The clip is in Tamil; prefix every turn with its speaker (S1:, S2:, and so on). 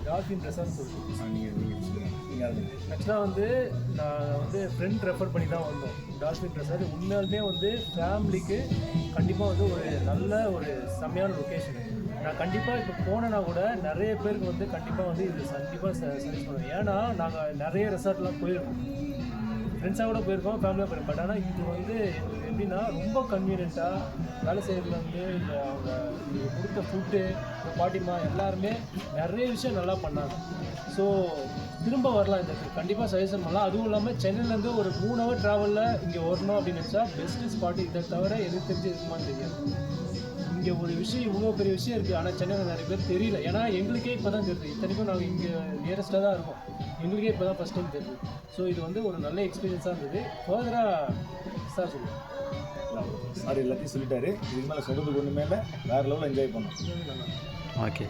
S1: டால்ஃபின் ரெசார்ட் சொல்லுவோம்.
S2: நீங்கள்
S1: ஆக்சுவலாக வந்து நான் வந்து ஃப்ரெண்ட் ரெஃபர் பண்ணி தான் வந்தோம். டால்ஃபின் ரெசார்ட் உண்மையாலுமே வந்து ஃபேமிலிக்கு கண்டிப்பாக வந்து ஒரு நல்ல ஒரு செம்மையான லொக்கேஷன். நான் கண்டிப்பாக இப்போ போனேன்னா கூட நிறைய பேருக்கு வந்து கண்டிப்பாக வந்து இது கண்டிப்பாக சஜஸ்ட் பண்ணுவேன். ஏன்னா நாங்கள் நிறைய ரெசார்ட்லாம் போயிருக்கோம், ஃப்ரெண்ட்ஸாக கூட போயிருக்கோம், ஃபேமிலியாக போயிருக்கோம். பட் ஆனால் இது வந்து எங்களுக்கு எப்படின்னா ரொம்ப கன்வீனியண்ட்டாக வேலை செய்கிறதுல வந்து இந்த அவங்க கொடுத்த ஃபுட்டு பாட்டிமா எல்லாருமே நிறைய விஷயம் நல்லா பண்ணாங்க. ஸோ திரும்ப வரலாம், இந்த கண்டிப்பாக சஜஷன் பண்ணலாம். அதுவும் இல்லாமல் சென்னையிலேருந்து ஒரு 3 ஹவர் ட்ராவலில் இங்கே வரணும் அப்படின்னு நினச்சா பெஸ்ட்டு ஸ்பாட்டு. இதை தவிர எது தெரிஞ்சு இருக்குமான்னு தெரியாது. இங்கே ஒரு விஷயம் இவ்வளோ பெரிய விஷயம் இருக்குது, ஆனால் சென்னையில் நிறைய பேர் தெரியல. ஏன்னா எங்களுக்கே இப்போ தான் தெரியுது. இத்தனைக்கும் நாங்கள் இங்கே நியரஸ்ட்டாக தான் இருக்கோம், எங்களுக்கே இப்போ தான் ஃபஸ்ட் டைம் தெரியுது. ஸோ இது வந்து ஒரு நல்ல எக்ஸ்பீரியன்ஸாக இருந்தது. ஃபர்தராக சார் சொல்லுவோம்.
S2: சார் எல்லாத்தையும் சொல்லிட்டாரு. இதுக்கு மேலே சொல்கிறதுக்கு ஒன்றுமே இல்லை. வேறு லெவலில் என்ஜாய் பண்ணோம்.
S3: ஓகே.